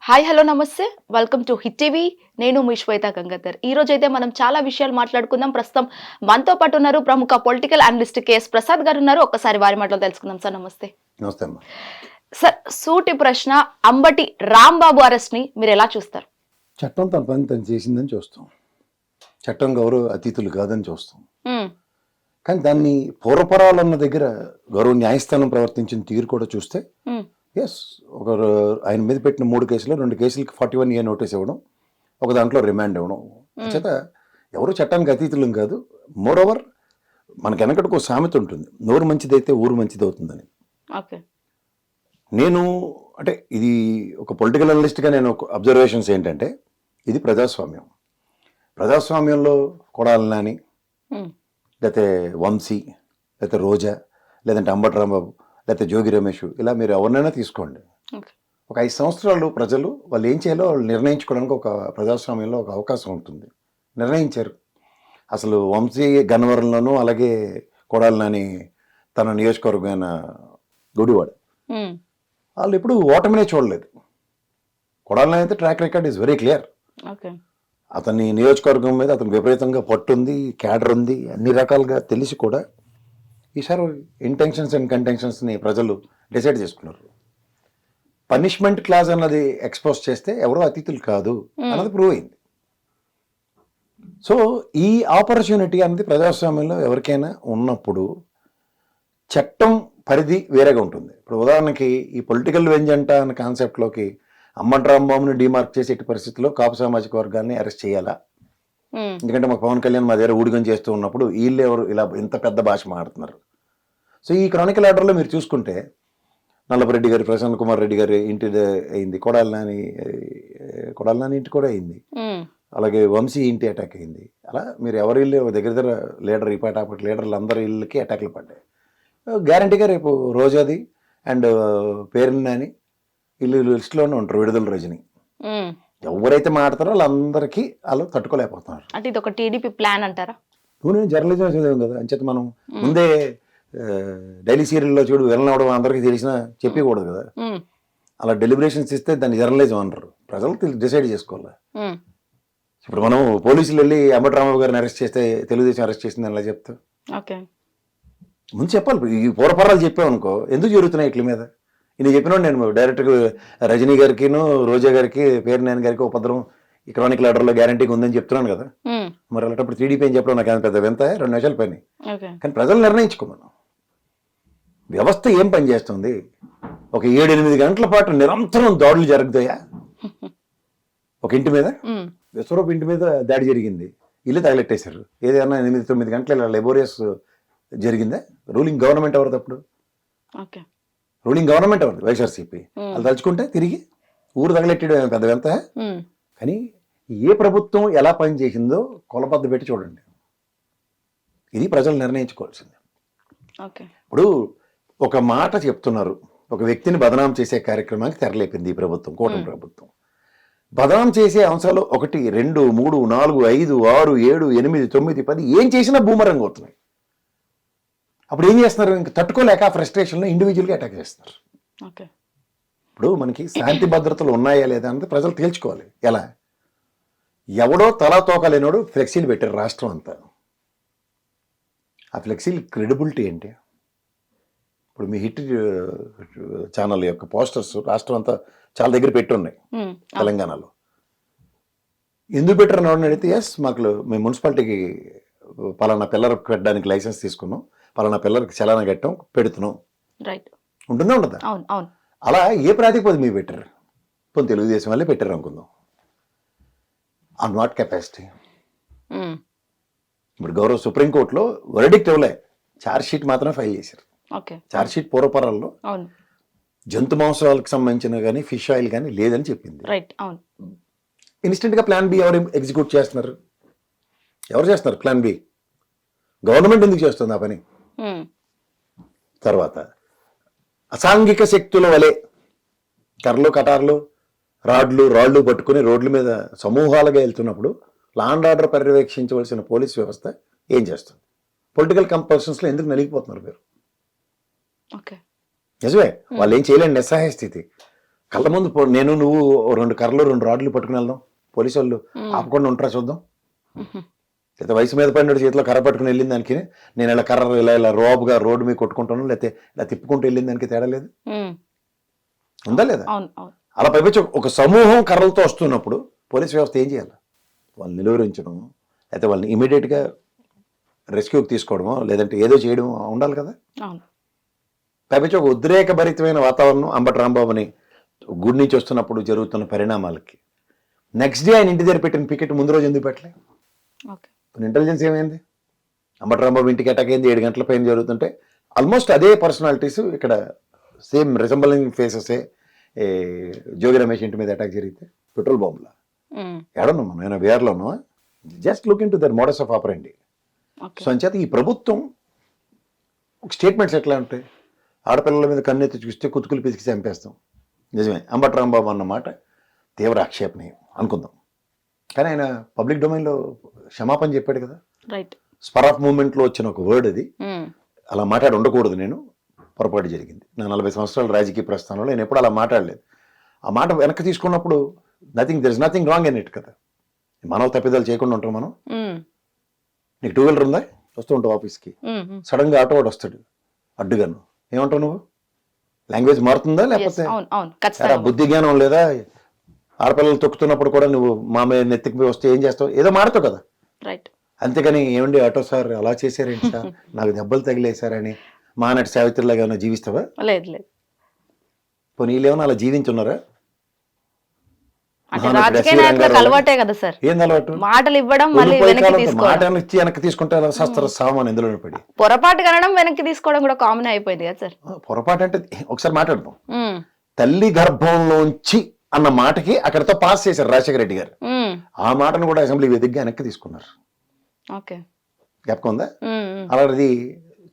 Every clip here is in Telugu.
హాయ్ హలో నమస్తే వెల్కమ్ టు హిట్ టీవీ. నేను మీ శ్వేత గంగాధర్. ఈ రోజు అయితే మనం చాలా విషయాలు మాట్లాడుకుందాం. ప్రస్తుతం మనతో పాటు ఉన్నారు ప్రముఖ పొలిటికల్ అనలిస్ట్ కేఎస్ ప్రసాద్ గారు ఉన్నారు. ఒక్కసారి వారి మాటలు తెలుసుకుందాం. సార్ నమస్తే. నమస్తే అమ్మా. సార్, సూటి ప్రశ్న, అంబటి రాంబాబు అరెస్ట్ ని మీరు ఎలా చూస్తారు? చట్టం తన పని తను చేసిందని చూస్తాం. చట్టం గౌరవ అతిథులు కాదని చూస్తాం. కానీ దాన్ని పూర్వపరాలన్న దగ్గర గౌరవ న్యాయస్థానం ప్రవర్తించిన తీరు కూడా చూస్తే ఎస్, ఒకరు ఆయన మీద పెట్టిన 3 కేసులు 2 కేసులకి 41 A నోటీస్ ఇవ్వడం, ఒక దాంట్లో రిమాండ్ ఇవ్వడం చేత ఎవరు చట్టానికి అతీతులం కాదు. మోర్ ఓవర్ మనకి వెనకటికి ఒక సామెత ఉంటుంది, నోరు మంచిదైతే ఊరు మంచిది అవుతుందని. నేను అంటే ఇది ఒక పొలిటికల్ అనలిస్ట్గా నేను ఒక అబ్జర్వేషన్స్ ఏంటంటే, ఇది ప్రజాస్వామ్యం. ప్రజాస్వామ్యంలో కొడాలి నాని, లేకపోతే వంశీ, లేకపోతే రోజా, లేదంటే అంబటి రాంబాబు, లేకపోతే జోగి రమేష్, ఇలా మీరు ఎవరినైనా తీసుకోండి. ఒక 5 సంవత్సరాలు ప్రజలు వాళ్ళు ఏం చేయాలో వాళ్ళు నిర్ణయించుకోవడానికి ఒక ప్రజాస్వామ్యంలో ఒక అవకాశం ఉంటుంది. నిర్ణయించారు. అసలు వంశీ గన్నవరంలోనూ, అలాగే కొడాలి నాని తన నియోజకవర్గమైన గుడివాడ, వాళ్ళు ఎప్పుడు ఓటమినే చూడలేదు. కొడాలి నాని అయితే track record is very clear. అతని నియోజకవర్గం మీద అతనికి విపరీతంగా పట్టుంది, క్యాడర్ ఉంది, అన్ని రకాలుగా తెలిసి కూడా ఈసారి ఇంటెన్షన్స్ అండ్ కంటెన్షన్స్ని ప్రజలు డిసైడ్ చేసుకున్నారు. పనిష్మెంట్ క్లాజ్ అన్నది ఎక్స్పోజ్ చేస్తే ఎవరో అతిథులు కాదు అన్నది ప్రూవ్ అయింది. సో ఈ ఆపర్చునిటీ అన్నది ప్రజాస్వామ్యంలో ఎవరికైనా ఉన్నప్పుడు చట్టం పరిధి వేరేగా ఉంటుంది. ఇప్పుడు ఉదాహరణకి ఈ పొలిటికల్ వెంజంట అన్న కాన్సెప్ట్లోకి అంబటి రాంబాబుని డిమార్క్ చేసే ఎట్టి పరిస్థితుల్లో కాపు సామాజిక వర్గాన్ని అరెస్ట్ చేయాలా? ఎందుకంటే మాకు పవన్ కళ్యాణ్ మా దగ్గర ఊడిగం చేస్తూ ఉన్నప్పుడు వీళ్ళు ఎవరు ఇలా ఇంత పెద్ద భాష మాట్లాడుతున్నారు? సో ఈ క్రానికల్ ఆర్డర్లో మీరు చూసుకుంటే నల్లపరెడ్డి గారి, ప్రశాంత్ కుమార్ రెడ్డి గారి ఇంటి అయింది, కొడాలి నాని ఇంటి కూడా అయింది, అలాగే వంశీ ఇంటి అటాక్ అయింది. అలా మీరు ఎవరి ఇల్లు దగ్గర లీడర్ ఈ పాట లీడర్లు అందరి ఇళ్ళకి అటాక్లు పడ్డాయి. గ్యారంటీగా రేపు రోజాది అండ్ పేరుని నాని ఇల్లు లిస్టులోనే ఉంటారు. విడుదల రజని ఎవరైతే మాట్లాడతారో వాళ్ళందరికీ వాళ్ళు తట్టుకోలేకపోతున్నారు. అంటే ఇది ఒక టీడీపీ ప్లాన్ అంటారా? నేను జర్నలిజం చదివాం కదా, అంచేత మనం ముందే డైలీ సీరియల్లో చూడు వెళ్ళనవడం అందరికీ తెలిసినా చెప్పకూడదు కదా. అలా డెలిబరేషన్స్ ఇస్తే దాన్ని జర్నలిజం అంటారు. ప్రజలు డిసైడ్ చేసుకోవాలి. ఇప్పుడు మనం పోలీసులు వెళ్ళి అంబటి రాంబాబు గారిని అరెస్ట్ చేస్తే తెలుగుదేశం అరెస్ట్ చేసింది అలా చెప్తా ముందు చెప్పాలి. ఈ పూర్వపరాలు చెప్పామనుకో ఎందుకు జరుగుతున్నాయి ఇట్ల మీద. ఇది చెప్పినా నేను డైరెక్ట్గా రజనీ గారికిను, రోజా గారికి, పేరునేని గారికి ఉపద్రవం ఈ క్రానికల్ ఆర్డర్లో గ్యారంటీగా ఉందని చెప్తున్నాను కదా. మరి అలాంటప్పుడు టీడీపీ అని చెప్పడం నాకు పెద్ద వింత, 2 నిమిషాల పని. కానీ ప్రజలు నిర్ణయించుకోమను. వ్యవస్థ ఏం పని చేస్తుంది? ఒక 7-8 గంటల పాటు నిరంతరం దాడులు జరుగుతాయా? ఒక ఇంటి మీద, విశ్వరూప్ ఇంటి మీద దాడి జరిగింది, ఇల్లు తగలెట్టేశారు. ఏదైనా 8-9 గంటల లెబోరియస్ జరిగిందా? రూలింగ్ గవర్నమెంట్ ఎవరు తప్పుడు? రూలింగ్ గవర్నమెంట్ ఎవరు? వైఎస్ఆర్సీపీ. వాళ్ళు తలుచుకుంటే తిరిగి ఊరు తగలెట్టడం పెద్ద వింత. కానీ ఏ ప్రభుత్వం ఎలా పనిచేసిందో కొలబద్ద పెట్టి చూడండి. ఇది ప్రజలు నిర్ణయించుకోవాల్సింది. ఇప్పుడు ఒక మాట చెప్తున్నారు, ఒక వ్యక్తిని బదనాం చేసే కార్యక్రమానికి తెరలేపింది ఈ ప్రభుత్వం, కూటమి ప్రభుత్వం. బదనాం చేసే అంశాలు 1, 2, 3, 4, 5, 6, 7, 8, 9, 10 ఏం చేసినా బూమరంగ్ అవుతున్నాయి. అప్పుడు ఏం చేస్తున్నారు? ఇంకా తట్టుకోలేక ఫ్రస్ట్రేషన్లో ఇండివిజువల్గా అటాక్ చేస్తున్నారు. ఇప్పుడు మనకి శాంతి భద్రతలు ఉన్నాయా లేదా అన్నది ప్రజలు తేల్చుకోవాలి. ఎలా? ఎవడో తలా తోకలేనోడు ఫ్లెక్సీలు పెట్టారు రాష్ట్రం అంతా. ఆ ఫ్లెక్సీలు క్రెడిబిలిటీ ఏంటి? ఇప్పుడు మీ హిట్ ఛానల్ యొక్క పోస్టర్స్ రాష్ట్రం అంతా చాలా దగ్గర పెట్టున్నాయి తెలంగాణలో. ఎందుకు పెట్టారు అని అడిగితే, ఎస్ మాకు మేము మున్సిపాలిటీకి పలానా పిల్లర్ పెట్టడానికి లైసెన్స్ తీసుకున్నాం, పలానా పిల్లర్కి చలానా కట్టాం, పెడుతున్నాం. ఉంటుందా ఉండదా? అలా ఏ ప్రాతిపదిక మీరు పెట్టారు? ఇప్పుడు తెలుగుదేశం వల్లే పెట్టారు అనుకుందాం. Or not capacity. ఇప్పుడు గౌరవ సుప్రీంకోర్టులో వర్డిక్ట్ ఇవ్వలే, ఛార్జ్ షీట్ మాత్రమే ఫైల్ చేశారు. ఛార్జ్ షీట్ పూర్వపరాల్లో జంతు మాంసాలకు సంబంధించిన కానీ ఫిష్ ఆయిల్ కానీ లేదని చెప్పింది. ఇన్స్టెంట్గా ప్లాన్ బి ఎవరు ఎగ్జిక్యూట్ చేస్తున్నారు? ఎవరు చేస్తున్నారు ప్లాన్ బి? గవర్నమెంట్ ఎందుకు చేస్తుంది ఆ పని? తర్వాత అసాంఘిక శక్తుల వలె కర్రలు, కటార్లు, రాళ్ళు పట్టుకుని రోడ్ల మీద సమూహాలుగా వెళ్తున్నప్పుడు లా అండ్ ఆర్డర్ పర్యవేక్షించవలసిన పోలీస్ వ్యవస్థ ఏం చేస్తుంది? పొలిటికల్ కంపల్షన్స్లో ఎందుకు నలిగిపోతున్నారు మీరు? నిజమే, వాళ్ళు ఏం చేయలేని నిస్సహాయ స్థితి. కళ్ళ ముందు నేను నువ్వు ఓ 2 కర్రలు 2 రాడ్లు పట్టుకుని వెళ్దాం, పోలీసు వాళ్ళు ఆపకుండా ఉంటారా చూద్దాం. లేకపోతే వయసు మీద పడిన చేతిలో కర్ర పట్టుకుని వెళ్ళిన దానికి నేను ఇలా కర్ర ఇలా రోబుగా రోడ్డు మీద కొట్టుకుంటాను, లేకపోతే ఇలా తిప్పుకుంటూ వెళ్ళిన దానికి తేడా లేదు, ఉందా లేదా? అలా పైపించి ఒక సమూహం కర్రలతో వస్తున్నప్పుడు పోలీస్ వ్యవస్థ ఏం చేయాలి? వాళ్ళని నిలువరించడం, లేకపోతే వాళ్ళని ఇమీడియట్గా రెస్క్యూకి తీసుకోవడమో లేదంటే ఏదో చేయడం ఉండాలి కదా. పైపించి ఒక ఉద్రేకభరితమైన వాతావరణం అంబటి రాంబాబుని గుడి నుంచి వస్తున్నప్పుడు జరుగుతున్న పరిణామాలకి నెక్స్ట్ డే ఆయన ఇంటి దగ్గర పెట్టిన పికెట్ ముందు రోజు ఎందుకు పెట్టలే? ఇంటెలిజెన్స్ ఏమైంది? అంబటి రాంబాబు ఇంటికి అటాక్ అయింది 7 గంటల పైన జరుగుతుంటే ఆల్మోస్ట్ అదే పర్సనాలిటీస్ ఇక్కడ సేమ్ రిజంబలింగ్ ఫేసెసే జోగి రమేష్ ఇంటి మీద అటాక్ జరిగితే పెట్రోల్ బాంబులా ఎడను మనం వేర్లోనూ just look into their modus of operandi. So అంచేత ఈ ప్రభుత్వం స్టేట్మెంట్స్ ఎట్లా ఉంటాయి? ఆడపిల్లల మీద కన్నెత్తి చూస్తే కుతుకులు పిసికి చంపేస్తాం, నిజమే. అంబటి రాంబాబు అన్నమాట తీవ్ర ఆక్షేపణీయం అనుకుందాం, కానీ ఆయన పబ్లిక్ డొమైన్లో క్షమాపణ చెప్పాడు కదా. స్పర్ ఆఫ్ మూమెంట్లో వచ్చిన ఒక వర్డ్ అది, అలా మాట్లాడి ఉండకూడదు, నేను పొరపాటు జరిగింది. నా 40 సంవత్సరాల రాజకీయ ప్రస్థానంలో నేను ఎప్పుడు అలా మాట్లాడలేదు. ఆ మాట వెనక్కి తీసుకున్నప్పుడు there is nothing wrong in it కదా. మానవ తప్పిదాలు చేయకుండా ఉంటాం మనం. నీకు 2 వీలర్ ఉందా? వస్తూ ఉంటావు ఆఫీస్కి, సడన్ గా ఆటో వాడు వస్తాడు అడ్డుగాను, ఏమంటావు నువ్వు? లాంగ్వేజ్ మారుతుందా? లేకపోతే బుద్ధి జ్ఞానం లేదా? ఆడపిల్లలు తొక్కుతున్నప్పుడు కూడా నువ్వు మా మీద నెత్తికి వస్తే ఏం చేస్తావు? ఏదో మారుతావు కదా. అంతేకాని ఏమండి ఆటో సార్ అలా చేశారేంటి సార్, నాకు దెబ్బలు తగిలేశారని మహానటి సావిత్రిలాగా ఏమైనా జీవిస్తావా? లేదు. పోనీ వీళ్ళేమన్నా అలా జీవించున్నారా? అలవాటే కదా సార్. ఏం అలవాటు? మాటలు ఇవ్వడం, మాటలు ఇచ్చి వెనక్కి తీసుకుంటే శస్త్ర సామాన్ ఎందులో పడి పొరపాటు కనడం వెనక్కి తీసుకోవడం కూడా కామన్ అయిపోయింది కదా సార్. పొరపాటు అంటే ఒకసారి మాట్లాడదాం. తల్లి గర్భంలోంచి అన్న మాటకి అక్కడతో పాస్ చేశారు రాజశేఖర రెడ్డి గారు. ఆ మాటను కూడా అసెంబ్లీ వేదికగా వెనక్కి తీసుకున్నారు. జ్ఞాపకం ఉందా? అలాంటిది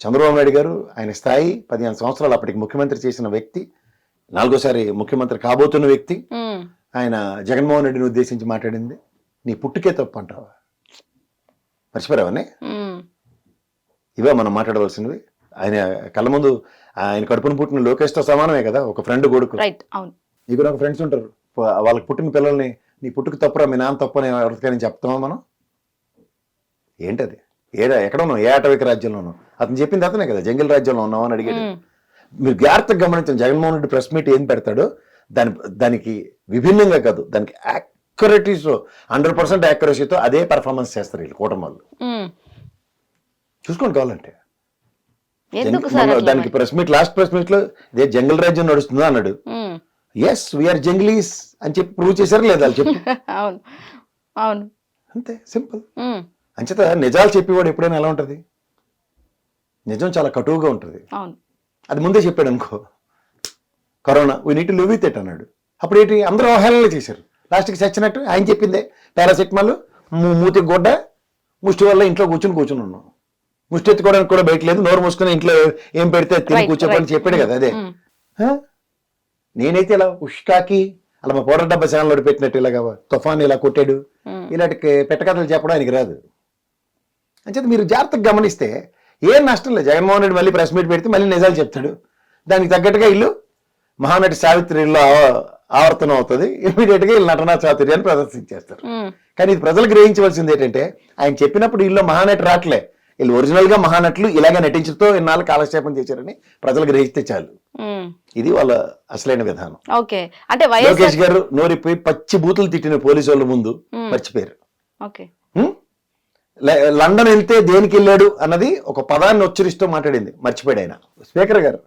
చంద్రబాబు నాయుడు గారు ఆయన స్థాయి 15 సంవత్సరాలు అప్పటికి ముఖ్యమంత్రి చేసిన వ్యక్తి, 4వ సారి ముఖ్యమంత్రి కాబోతున్న వ్యక్తి, ఆయన జగన్మోహన్ రెడ్డిని ఉద్దేశించి మాట్లాడింది నీ పుట్టుకే తప్పు అంటావా? మర్చిపోయావని? ఇవే మనం మాట్లాడవలసినవి. ఆయన కళ్ళ ముందు ఆయన కడుపును పుట్టిన లోకేష్తో సమానమే కదా, ఒక ఫ్రెండ్ కొడుకు. నీకు నాకు ఫ్రెండ్స్ ఉంటారు, వాళ్ళకి పుట్టిన పిల్లల్ని నీ పుట్టుకు తప్పురా మీ నాన్న తప్పు అని ఎవరికైనా చెప్తామా మనం? ఏంటది? ఎక్కడ ఉన్నావు? ఏ ఆటవిక రాజ్యంలో ఉన్నావు? అతను చెప్పింది అతనే కదా, జంగిల్ రాజ్యంలో ఉన్నావు అని అడిగాడు. మీరు జాగ్రత్తగా గమనించండి, జగన్మోహన్ రెడ్డి ప్రెస్ మీట్ ఏం పెడతాడో దానికి విభిన్నంగా కాదు, దానికి యాక్యురేటీతో 100% యాక్యురసీతో అదే పెర్ఫార్మెన్స్ చేస్తారు వీళ్ళు కూటమి వాళ్ళు. చూసుకోండి కావాలంటే. దానికి press meet, last press meet లో ఇదే జంగిల్ రాజ్యం నడుస్తుందా అన్నాడు. ఎస్ వీఆర్ జంగిలీస్ అని చెప్పి ప్రూవ్ చేశారు లేదా చెప్పి. అంతే సింపుల్. అంచేత నిజాలు చెప్పేవాడు ఎప్పుడైనా ఎలా ఉంటది? నిజం చాలా కటువుగా ఉంటుంది. అది ముందే చెప్పాడు అనుకో, corona we need to live with it అన్నాడు. అప్పుడు ఏంటి, అందరూ అవహేళనలు చేశారు. లాస్ట్కి చచ్చినట్టు ఆయన చెప్పిందే పారాసెటమాల్, మూతి గొడ్డ, ముష్టి వల్ల ఇంట్లో కూర్చుని ఉన్నాం. ముష్టి ఎత్తుకోవడానికి కూడా బయట లేదు, నోరు మూసుకుని ఇంట్లో ఏం పెడితే తిని కూర్చోపని చెప్పాడు కదా. అదే నేనైతే ఇలా ఉష్కాకి అలా మా పౌడర్ డబ్బా ఛానల్ పెట్టినట్టు ఇలాగ తుఫాన్ ఇలా కొట్టాడు, ఇలాంటి పెట్టకథలు చెప్పడం ఆయనకి రాదు. అంచేత మీరు జాగ్రత్తగా గమనిస్తే ఏం నష్టం లేదు. జగన్మోహన్ రెడ్డి మళ్ళీ ప్రెస్ మీట్ పెడితే మళ్ళీ నిజాలు చెప్తాడు, దానికి తగ్గట్టుగా ఇల్లు మహానటి సావిత్రిలో ఆవర్తనం అవుతుంది, ఇమీడియట్ గా వీళ్ళు నటనా చాతుర్యాన్ని ప్రదర్శించేస్తారు. కానీ ఇది ప్రజలు గ్రహించవలసింది ఏంటంటే, ఆయన చెప్పినప్పుడు వీళ్ళు మహానటి రాట్లే, వీళ్ళు ఒరిజినల్ గా మహానటులు ఇలాగే నటించుతూ ఇన్నాళ్ళు కాలక్షేపం చేశారని ప్రజలు గ్రహిస్తే చాలు. ఇది వాళ్ళ అసలైన విధానం. అంటే లోకేష్ గారు నోరిపోయి పచ్చి బూతులు తిట్టిన పోలీసు వాళ్ళ ముందు మర్చిపోయారు. లండన్ వెళ్తే దేనికి వెళ్ళాడు అన్నది ఒక పదాన్ని ఉచ్చరిస్తూ మాట్లాడింది మర్చిపోయాడు ఆయన. స్పీకర్ గారు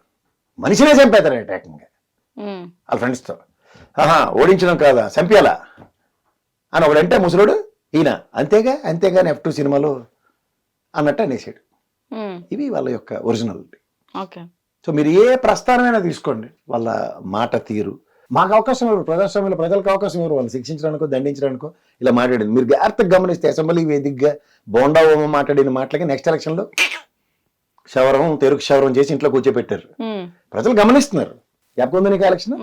మనిషినే చంపేతారు అటాకింగ్ వాళ్ళ ఫ్రెండ్స్తో. ఓడించడం కాదా చంపేయాలా అని ఒకడంటే ముసలుడు ఈయన అంతేగా F2 సినిమాలో అన్నట్టు అనేసాడు. ఇవి వాళ్ళ యొక్క ఒరిజినాలిటీ. సో మీరు ఏ ప్రస్థానమైనా తీసుకోండి, వాళ్ళ మాట తీరు. మాకు అవకాశం ఇవ్వరు, ప్రజాస్వామ్యంలో ప్రజలకు అవకాశం ఇవ్వరు వాళ్ళని శిక్షించడానికో దండించడానికో. ఇలా మాట్లాడింది మీరు జాగ్రత్తగా గమనిస్తే అసెంబ్లీ వేదికగా బోండా ఓమ మాట్లాడిన మాటలకి నెక్స్ట్ ఎలక్షన్ లో తెరుకు క్షవరం చేసి ఇంట్లో కూర్చోబెట్టారు. ప్రజలు గమనిస్తున్నారు. ఎప్పుడు నీకు ఎలక్షన్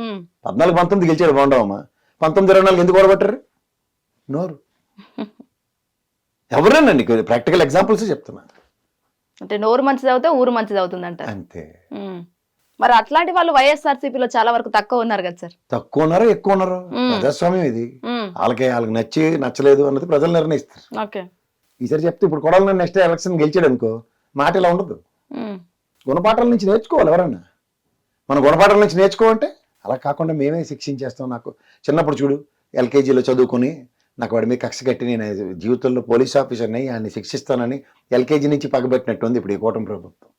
14-19 గెలిచాడు బోండా ఓమ, 19-24 ఎందుకు ఓడబట్టారు? నోరు. ఎవరైనా నీకు ప్రాక్టికల్ ఎగ్జాంపుల్స్ చెప్తున్నా. అంటే నోరు మంచిది అవుతే ఊరు మంచిది అవుతుందంట. అంతే. మరి అట్లాంటి వాళ్ళు వైఎస్ఆర్సీపీలో చాలా వరకు తక్కువ ఉన్నారు కదా సార్. తక్కువ ఉన్నారో ఎక్కువ ఉన్నారో ప్రజాస్వామ్యం ఇది. వాళ్ళకి నచ్చలేదు అన్నది ప్రజలు నిర్ణయిస్తారు. ఓకే, ఈసారి చెప్తే ఇప్పుడు కొడాలి నెక్స్ట్ ఎలక్షన్ గెలిచాడు అనుకో మాట ఇలా ఉండదు. గుణపాఠాల నుంచి నేర్చుకోవాలి ఎవరన్నా. మన గుణపాఠాల నుంచి నేర్చుకోవంటే అలా కాకుండా మేమే శిక్షించేస్తాం. నాకు చిన్నప్పుడు చూడు ఎల్కేజీలో చదువుకుని నాకు వాడి మీద కక్ష కట్టి నేను జీవితంలో పోలీస్ ఆఫీసర్ని ఆయన్ని శిక్షిస్తానని ఎల్కేజీ నుంచి పగబెట్టినట్టు ఉంది ఇప్పుడు ఈ కూటమి ప్రభుత్వం.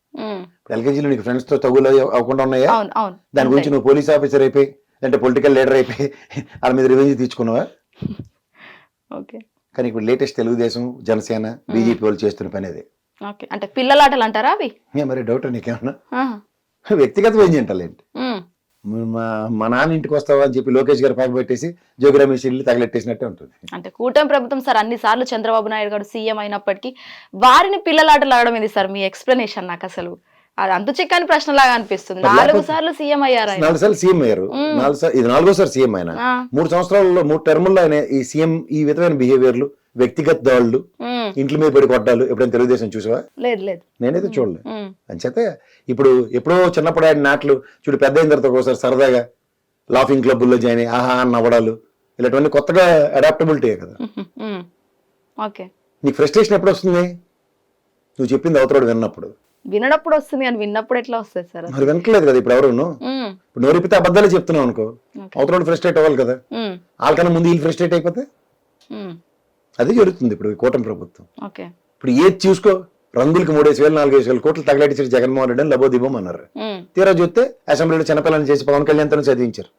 ఇప్పుడు ఎల్కేజీలో నీకు ఫ్రెండ్స్ తో తగులు అవ్వకుండా ఉన్నాయా? దాని గురించి నువ్వు పోలీస్ ఆఫీసర్ అయిపోయి అంటే పొలిటికల్ లీడర్ అయిపోయి వాళ్ళ మీద రివెంజ్ తీర్చుకున్నావా? ఓకే, కానీ ఇప్పుడు లేటెస్ట్ తెలుగుదేశం జనసేన బీజేపీ వాళ్ళు చేస్తున్న పని అదే. అంటే పిల్లలాటలు అంటారా అవి? మరి డౌట్ నీకేమన్నా వ్యక్తిగత ఏంటంటాలేంటి? మా నాన్న ఇంటికి వస్తావా అని చెప్పి లోకేష్ గారు పైన పెట్టేసి జోగిరామేష్ ఇల్లు తగలెట్టేసినట్టే ఉంటుంది. అంటే కూటమి ప్రభుత్వం సార్ అన్ని సార్లు చంద్రబాబు నాయుడు గారు సీఎం అయినప్పటికీ వారిని పిల్లలాటలు ఆడడం ఇది సార్ మీ ఎక్స్ప్లెనేషన్. నాకు అసలు అది అంతు చిక్కని ప్రశ్నలాగా అనిపిస్తుంది. 4 సార్లు సీఎం అయ్యారు. 4 సార్లు సీఎం అయ్యారు. ఇది 4వ సీఎం ఆయన. 3 సంవత్సరాలలో 3 టర్ముల్లో ఆయన ఈ సీఎం ఈ విధమైన బిహేవియర్లు, వ్యక్తిగత దాడులు, ఇంట్లో మీద పడి కొట్టాలు ఎప్పుడైనా తెలుగుదేశం చూసావా? లేదు లేదు, నేనైతే చూడలేదు. అంచేత ఇప్పుడు ఎప్పుడో చిన్నప్పుడు ఆయన నాట్లు చూడు పెద్ద అయిన తర్వాత ఒకసారి సరదాగా లాఫింగ్ క్లబ్బుల్లో జాయిన్ అయ్యి ఆహా నవ్వడాలు ఇలాంటివన్నీ కొత్తగా అడాప్టబిలిటీ కదా. ఓకే, నీకు ఫ్రస్ట్రేషన్ ఎప్పుడు వస్తుంది? నువ్వు చెప్పింది అవతరాడు విన్నప్పుడు. వినప్పుడు వస్తుంది కానీ విన్నప్పుడు ఎట్లా వస్తుంది సార్? మరి వినట్లేదు కదా ఇప్పుడు ఎవరు. ఇప్పుడు నోరిపితే అబద్ధాలే చెప్తున్నావు అనుకో, అవతరాడు ఫ్రస్ట్రేట్ అవ్వాలి కదా. వాళ్ళకన్నా ముందు వీళ్ళు ఫ్రస్ట్రేట్ అయిపోతే అది జరుగుతుంది ఇప్పుడు కూటమి ప్రభుత్వం. ఇప్పుడు ఏది చూసుకో రంగులకి 3,000 4,000 కోట్లు తగలెట్టించారు జగన్మోహన్ రెడ్డి అని లబోదిబం అన్నారు. తీరా చూస్తే అసెంబ్లీలో చిన్నపిల్లలు చేసి పవన్ కళ్యాణ్ తో చదివించారు.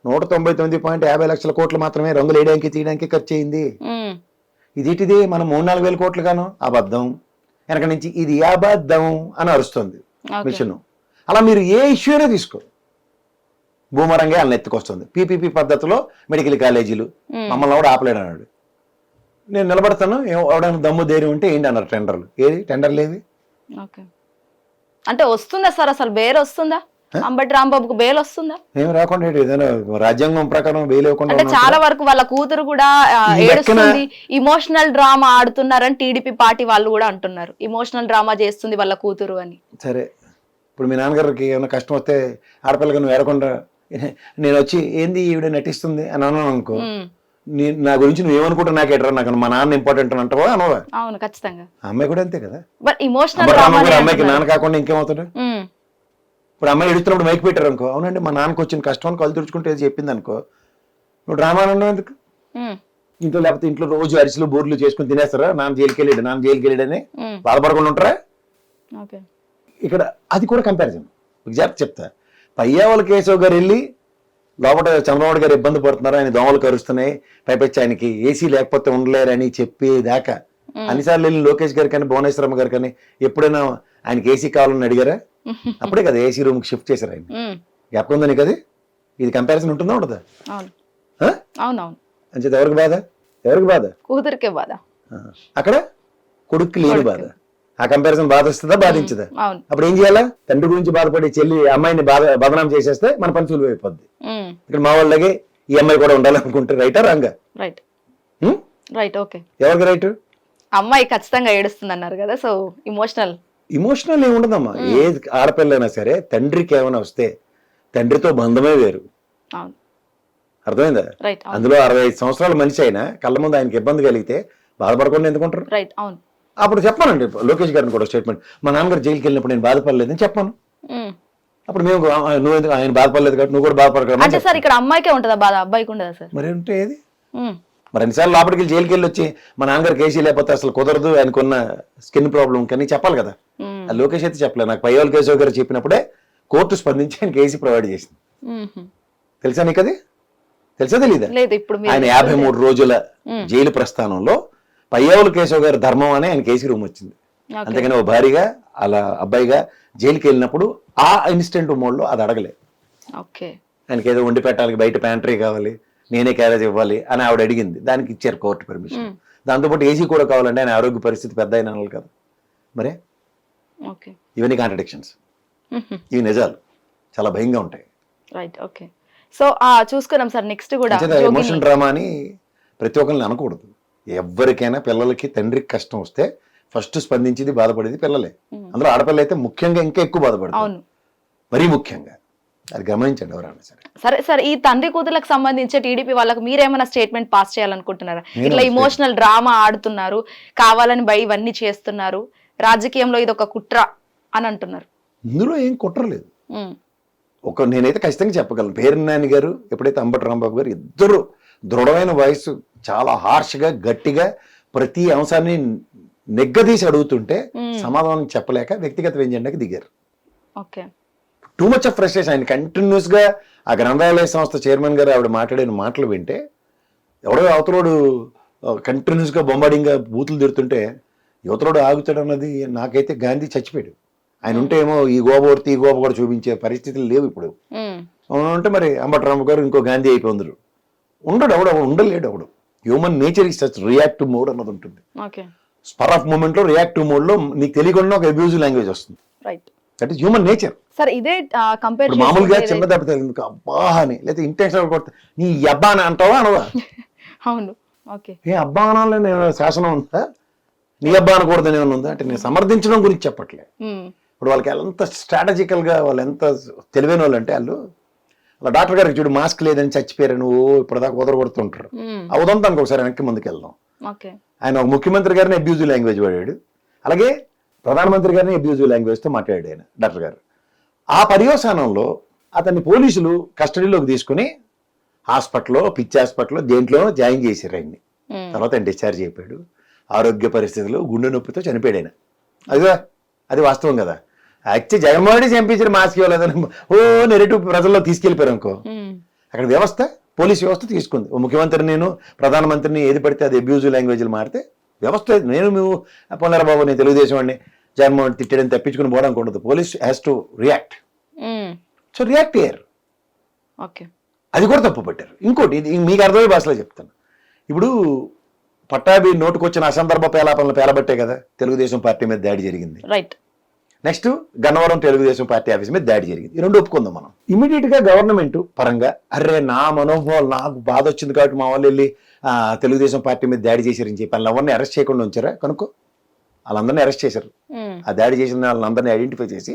199.50 లక్షల కోట్లు మాత్రమే రంగులు వేయడానికి తీయడానికి ఖర్చు అయింది. ఇదిటిది మనం 3-4 వేల కోట్లు గాను అబద్ధం, వెనక నుంచి ఇది అబద్ధం అని అరుస్తుంది మిషన్. అలా మీరు ఏ ఇష్యూ అయినా తీసుకో భూమరంగా వాళ్ళని ఎత్తుకొస్తుంది. పీపీపీ పద్ధతిలో మెడికల్ కాలేజీలు మమ్మల్ని కూడా ఆపలేడు అన్నాడు. నేను నిలబడతాను ఎవడైనా దమ్ము ధైర్యం ఉంటే ఏంటి అన్నారు. టెండర్లు ఏది? టెండర్లు ఏవి? అంటే వస్తుందా సార్ అసలు బెయిల్ వస్తుందా? అంబటి రాంబాబుకు బెయిల్ వస్తుందా? ఏం రాకుండా ఏదైనా రాజ్యాంగం ప్రకారం బెయిల్ ఇవ్వకుండా. అంటే చాలా వరకు వాళ్ళ కూతురు కూడా ఏడుస్తుంది, ఇమోషనల్ డ్రామా ఆడుతున్నారని టీడీపీ పార్టీ వాళ్ళు కూడా అంటున్నారు. ఇమోషనల్ డ్రామా చేస్తుంది వాళ్ళ కూతురు అని. సరే ఇప్పుడు మీ నాన్నగారికి ఏమైనా కష్టం వస్తే ఆడపిల్లగా నువ్వు ఏడకుండా నేను వచ్చి ఏంది ఈవిడ నటిస్తుంది అని అన్నాను అనుకో, నా గురించి నువ్వు ఏమనుకుంటా నాకు ఎడరా, నాకు మా నాన్న ఇంపార్టెంట్ అని అంటావా అనవా? అవును ఖచ్చితంగా. అమ్మాయి కూడా అంతే కదా. ఇమోషనల్ అమ్మాయికి నాన్న కాకుండా ఇంకేమవుతాడు? ఇప్పుడు అమ్మాయి ఎడుతున్నప్పుడు మైక్ పెట్టారు అనుకో, అవునండి మా నాన్నకు వచ్చిన కష్టం కళ్ళు తుడుచుకుంటే చెప్పింది అనుకో, నువ్వు డ్రామా అనడం ఎందుకు? ఇంట్లో లేకపోతే ఇంట్లో రోజు అరిసెలు బోర్లు చేసుకుని తినేస్తారా? నాన్న జైలుకి వెళ్ళాడని బాధపడకుండా ఉంటారా? ఇక్కడ అది కూడా కంపారిజన్. జాగ్రత్త చెప్తా. పయ్యావల కేశవ్ గారు వెళ్ళి లోపల చంద్రబాబు గారు ఇబ్బంది పడుతున్నారు, ఆయన దోమలు కరుస్తున్నాయి, పైపెచ్చి ఆయనకి ఏసీ లేకపోతే ఉండలేరని చెప్పేదాకా అన్నిసార్లు వెళ్ళి లోకేష్ గారు కానీ భువనేశ్వరమ్మ గారు కానీ ఎప్పుడైనా ఆయనకి ఏసీ కావాలని అడిగారా? అప్పుడే కదా ఏసీ రూమ్ కి షిఫ్ట్ చేశారు ఆయన. జ్ఞాపకం ఉందా నీకు? అది ఇది కంపారిజన్ ఉంటుందా ఉండదా? అంచేత ఎవరికి బాధ? ఎవరికి బాధ? కూతురికే బాధ. అక్కడ కొడుక్కి లేని బాధ. ఆ కంపారిజన్ బాధ వస్తుందా బాధించదా? అప్పుడు ఏం చేయాలా? తండ్రి గురించి బాధపడి చెల్లి అమ్మాయిని బదనాం చేసేస్తే మన పని సులువు అయిపోద్ది. ఇక్కడ మా వాళ్ళకి ఈ అమ్మాయి కూడా ఉండాలనుకుంటే రైటా రాంగా? రైట్. ఓకే, ఎవరికి రైట్? అమ్మాయి ఖచ్చితంగా ఏడుస్తుంది అన్నారు కదా, సో ఇమోషనల్ ఏమి ఉండదమ్మా. ఏ ఆడపిల్లైనా సరే తండ్రికి ఏమైనా వస్తే తండ్రితో బంధమే వేరు. అర్థమైందా? అందులో 65 సంవత్సరాల మనిషి అయినా కళ్ళ ముందు ఆయనకి ఇబ్బంది కలిగితే బాధపడకుండా ఎందుకుంటారు? అప్పుడు చెప్పానండి లోకేష్ గారిని కూడా స్టేట్మెంట్, మా నాన్నగారు జైలుకి వెళ్ళినప్పుడు నేను బాధపడలేదని చెప్పాను. అప్పుడు మేము నువ్వు ఆయన బాధపడలేదు కాబట్టి నువ్వు కూడా బాధపడగలవు. అంటే సార్ ఇక్కడ అమ్మాయికే ఉంటుందా బాధ, అబ్బాయికి ఉండదా సార్? మరి ఉంటే ఏది? మరి అన్నిసార్లు లోపలికి వెళ్ళి జైలుకి వెళ్ళి వచ్చి మా నాన్నగారు కేసీ లేకపోతే అసలు కుదరదు, ఆయనకున్న స్కిన్ ప్రాబ్లం కానీ చెప్పాలి కదా. లోకేష్ అయితే చెప్పలేదు. నాకు పయ్యావల కేశవ్ గారు చెప్పినప్పుడే కోర్టు స్పందించి ఆయన కేసీ ప్రొవైడ్ చేసింది. తెలుసా నీకు? అది తెలుసా తెలీదా? ఆయన 53 రోజుల జైలు ప్రస్థానంలో పయ్యావల కేశవ్ గారి ధర్మం అని ఆయన కేసీ రూమ్ వచ్చింది. అంతేగాని ఓ భారీగా అలా అబ్బాయిగా జైలుకి వెళ్ళినప్పుడు ఆ ఇన్స్టెంట్ మోడ్లో అది అడగలేదు. ఆయనకి ఏదో వండి పెట్టాలి, బయట ప్యాంట్రీ కావాలి, నేనే క్యారేజ్ ఇవ్వాలి అని ఆవిడ అడిగింది. దానికి ఇచ్చారు కోర్టు పర్మిషన్. దాంతోపాటు ఏసీ కూడా కావాలంటే ఆయన ఆరోగ్య పరిస్థితి పెద్ద అయిన అనాలి కదా. మరే ఇవన్నీ కాంట్రడిక్షన్స్, ఇవి నిజాలు చాలా భయంగా ఉంటాయి. సో చూసుకున్నాం సార్. నెక్స్ట్ కూడా ఎమోషన్ డ్రామా అని ప్రతి ఒక్కరిని అనకూడదు. ఎవరికైనా పిల్లలకి తండ్రికి కష్టం వస్తే ఫస్ట్ స్పందించేది బాధపడేది పిల్లలే. అందులో ఆడపిల్ల అయితే ముఖ్యంగా ఇంకా ఎక్కువ బాధపడతారు. మరీ ముఖ్యంగా అది గమనించండి ఎవరైనా సరే. సరే సరే, ఈ తండ్రి కూతుర్లకు సంబంధించి టీడీపీ వాళ్ళకి మీరేమైనా స్టేట్మెంట్ పాస్ చేయాలనుకుంటున్నారా? నేను ఇట్లా ఇమోషనల్ డ్రామా ఆడుతున్నారు, కావాలని ఇవన్నీ చేస్తున్నారు, రాజకీయంలో ఇది ఒక కుట్ర అని అంటున్నారు. ఇందులో ఏం కుట్రలేదు. నేనైతే ఖచ్చితంగా చెప్పగలను, పేరు నాని గారు ఎప్పుడైతే అంబటి రాంబాబు గారు ఇద్దరు దృఢమైన వాయిస్, చాలా హార్ష్గా గట్టిగా ప్రతి అంశాన్ని నెగ్గదీసి అడుగుతుంటే సమాధానం చెప్పలేక వ్యక్తిగత వ్యంజనకి దిగారు. Okay, too much of frustration. ఆయన కంటిన్యూస్ గా ఆ గ్రంథాలయ సంస్థ చైర్మన్ గారు ఆవిడ మాట్లాడిన మాటలు వింటే, ఎవడో అవతలోడు కంటిన్యూస్ గా బొంబాడింగ్ గా బూతులు తిడుతుంటే యువతలోడు ఆగుతాడు అన్నది, నాకైతే గాంధీ చచ్చిపోయాడు. ఆయన ఉంటే ఏమో ఈ గోబోర్తి ఈ గోబ కూడా చూపించే పరిస్థితులు లేవు ఇప్పుడు. ఉంటే మరి అంబటి రామ గారు ఇంకో గాంధీ అయిపోయిందరు. ఉండడు, ఉండలేడు అవడు. Human nature is such reactive mode అన్నది ఉంటుంది. స్పర్ ఆఫ్ మూమెంట్ లో రియాక్టివ్ మోడ్ లో నీకు తెలియకుండా ఒక అబ్యూజివ్ లాంగ్వేజ్ వస్తుంది. That is human nature. Sir ఇదే కంపేర్ మామూలుగా చిన్న దెబ్బ తగిలింది అబ్బా అని, లేదా ఇంటెన్షన్ కొడతా నీ అబ్బా అని అంటావా అనవా? అవును, ఓకే. ఏ అబ్బా అనాలని శాసనం ఉందా? నీ అబ్బా అనకూడదని ఏమైనా ఉందా? అంటే నేను సమర్థించడం గురించి చెప్పట్లే. ఇప్పుడు వాళ్ళకి ఎంత స్ట్రాటజికల్ గా, వాళ్ళు ఎంత తెలివైన వాళ్ళు అంటే, వాళ్ళు అలా డాక్టర్ గారికి చూడు మాస్క్ లేదని చచ్చిపోయారు నువ్వు ఇప్పటిదాకా కొడుతుంటారు. ఆ ఉదంతానికి ఒకసారి వెనక్కి ముందుకు వెళ్దాం. ఆయన ఒక ముఖ్యమంత్రి గారిని అబ్యూజివ్ లాంగ్వేజ్ వాడాడు, అలాగే ప్రధానమంత్రి గారిని అబ్యూజివ్ లాంగ్వేజ్తో మాట్లాడాడు ఆయన డాక్టర్ గారు. ఆ పర్యవసానంలో అతన్ని పోలీసులు కస్టడీలోకి తీసుకుని హాస్పిటల్లో, పిచ్చి హాస్పిటల్లో దేంట్లో జాయిన్ చేశారు ఆయన్ని. తర్వాత ఆయన డిశ్చార్జ్ అయిపోయాడు. ఆరోగ్య పరిస్థితులు గుండె నొప్పితో చనిపోయాడు ఆయన. అది వాస్తవం కదా. యాక్చువల్లీ జగన్మోహన్ రెడ్డి చంపించారు మాస్క్ ఇవ్వలేదని నెరేటివ్ ప్రజల్లో తీసుకెళ్ళిపోయారు అనుకో. అక్కడ వ్యవస్థ, పోలీస్ వ్యవస్థ తీసుకుంది. ఓ ముఖ్యమంత్రిని, నేను ప్రధానమంత్రిని ఏది పడితే అది అబ్యూజివ్ లాంగ్వేజ్లు మారితే వ్యవస్థ, నువ్వు పొన్నారా బాబు నేను తెలుగుదేశం వాడిని జగన్మోహన్ తిట్టడని తప్పించుకుని పోవడానికి ఉండదు. Police has to react. So react అయ్యారు. అది కూడా తప్పు పట్టారు. ఇంకోటి, ఇది మీకు అర్థమయ్యే భాషలో చెప్తాను. ఇప్పుడు పట్టాభి నోటుకొచ్చిన అసందర్భ పేలాపనలు పేలబట్టే కదా తెలుగుదేశం పార్టీ మీద దాడి జరిగింది. Next Gannavaram Telugu Desam party office మీద దాడి జరిగింది. ఈ రెండు ఒప్పుకుందాం మనం. ఇమీడియట్ గా గవర్నమెంట్ పరంగా అరే నా మనోభావాలు నాకు బాధ వచ్చింది కాబట్టి మా వాళ్ళు వెళ్ళి తెలుగుదేశం పార్టీ మీద దాడి చేశారని చెప్పి వాళ్ళని ఎవరిని అరెస్ట్ చేయకుండా ఉంచారా? కనుక్కో. వాళ్ళందరినీ అరెస్ట్ చేశారు. ఆ దాడి చేసిన వాళ్ళందరినీ ఐడెంటిఫై చేసి.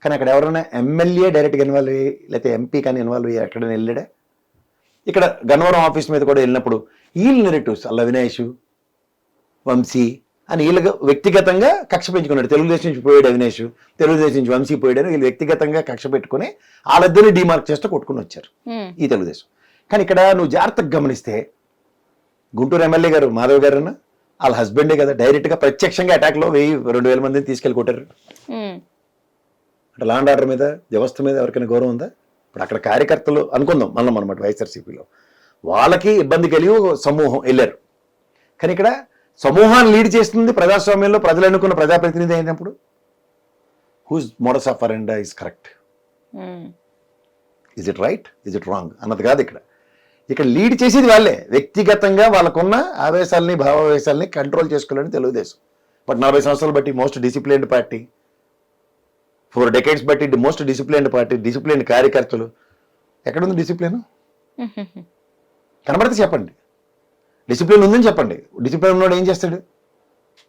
కానీ అక్కడ ఎవరైనా ఎమ్మెల్యే డైరెక్ట్గా ఇన్వాల్వ్ అయ్యి, లేకపోతే ఎంపీ కానీ ఇన్వాల్వ్ అయ్యి ఎక్కడైనా వెళ్ళాడా? ఇక్కడ గన్నవరం ఆఫీస్ మీద కూడా వెళ్ళినప్పుడు వీళ్ళ నెరేటివ్స్, అల్ల అవినాష్, వంశీ అని వీళ్ళగా వ్యక్తిగతంగా కక్ష పెంచుకున్నాడు. తెలుగుదేశం నుంచి పోయాడు అవినాష్, తెలుగుదేశం నుంచి వంశీ పోయాడని వీళ్ళు వ్యక్తిగతంగా కక్ష పెట్టుకుని వాళ్ళిద్దరిని డిమార్క్ చేస్తూ కొట్టుకుని వచ్చారు ఈ తెలుగుదేశం. కానీ ఇక్కడ నువ్వు జాగ్రత్తగా గమనిస్తే గుంటూరు ఎమ్మెల్యే గారు మాధవ్ గారు అన్న వాళ్ళ హస్బెండే కదా డైరెక్ట్ గా ప్రత్యక్షంగా అటాక్ లో 1000-2000 మందిని తీసుకెళ్ళి కొట్టారు. అంటే లా అండ్ ఆర్డర్ మీద, వ్యవస్థ మీద ఎవరికైనా గౌరవం ఉందా? ఇప్పుడు అక్కడ కార్యకర్తలు అనుకుందాం మనం అనమాట, వైఎస్ఆర్సీపీలో వాళ్ళకి ఇబ్బంది కలిగి సమూహం వెళ్ళారు. కానీ ఇక్కడ సమూహాన్ని లీడ్ చేస్తుంది ప్రజాస్వామ్యంలో ప్రజలు ఎన్నుకున్న ప్రజాప్రతినిధి అయినప్పుడు whose modus of operandi is correct, is it right, is it wrong అన్నది కాదు. ఇక్కడ లీడ్ చేసేది వాళ్ళే. వ్యక్తిగతంగా వాళ్ళకున్న ఆవేశాలని, భావావేశాలని కంట్రోల్ చేసుకోవాలని తెలుగుదేశం. బట్ 40 సంవత్సరాలు బట్టి మోస్ట్ డిసిప్లైన్డ్ పార్టీ, 4 decades బట్టి మోస్ట్ డిసిప్లైన్డ్ పార్టీ, డిసిప్లైన్డ్ కార్యకర్తలు. ఎక్కడుంది డిసిప్లిన్? కనబడితే చెప్పండి. డిసిప్లిన్ ఉందని చెప్పండి. డిసిప్లిన్ ఉన్నాడు ఏం చేస్తాడు?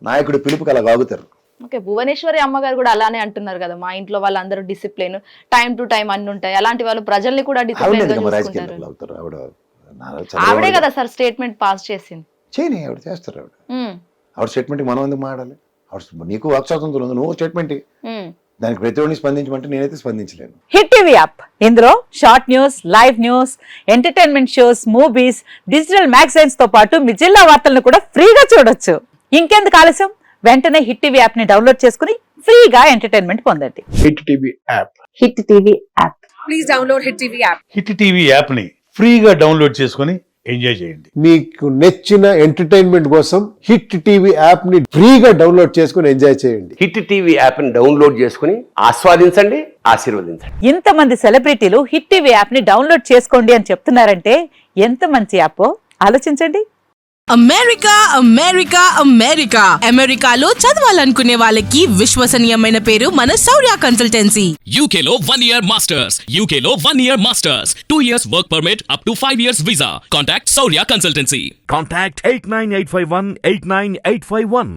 నాయకుడు పిలుపుకి అలా వాగుతారు. ఓకే, భువనేశ్వరి అమ్మగారు కూడా అలానే అంటున్నారు కదా, మా ఇంట్లో వాళ్ళందరూ డిసిప్లిన్, టైం టు టైం అన్ని ఉంటాయి. అలాంటి వాళ్ళు ప్రజల్ని కూడా డిసిప్లిన్ ఆవిడే కదా సార్ స్టేట్మెంట్ పాస్ చేసింది. చేయని ఆవిడ చేస్తారు. ఆవిడ స్టేట్మెంట్ మనం ఎందుకు మాడాలి? ఆవిడ నీకు వాక్ స్వాతంత్రం ఉంది, నువ్వు స్టేట్మెంట్ దానికి ప్రతి ఒక్కరిని స్పందించమంటే నేనైతే స్పందించలేను. హిట్ టీవీ యాప్, ఇందులో short news, live news, entertainment shows, movies, digital magazines తో పాటు మీ జిల్లా వార్తలను కూడా ఫ్రీగా చూడొచ్చు. ఇంకెందుకు ఆలస్యం, వెంటనే హిట్ టీవీ యాప్ ని డౌన్లోడ్ చేసుకుని ఫ్రీగా ఎంటర్టైన్మెంట్ పొందండి. Hit TV app, hit TV app, please download hit TV app. Hit TV app ని ఫ్రీగా డౌన్లోడ్ చేసుకుని ఎంజాయ్ చేయండి. మీకు నచ్చిన ఎంటర్టైన్మెంట్ కోసం హిట్ టీవీ యాప్ ని ఫ్రీగా డౌన్లోడ్ చేసుకుని ఎంజాయ్ చేయండి. హిట్ టీవీ యాప్ ని డౌన్లోడ్ చేసుకుని ఆస్వాదించండి, ఆశీర్వదించండి. ఇంతమంది సెలబ్రిటీలు హిట్ టీవీ యాప్ ని డౌన్లోడ్ చేసుకోండి అని చెప్తున్నారంటే ఎంత మంచి యాప్ ఆలోచించండి. అమెరికా అమెరికా అమెరికా అమెరికాలో చదవాలనుకునే వాళ్ళకి విశ్వసనీయమైన పేరు మన శౌర్య కన్సల్టెన్సీ. UK లో 1 year masters, UK లో 1 year masters, 2 years work permit up to 5 years visa. Contact Saurya Consultancy. Contact 89851 89851.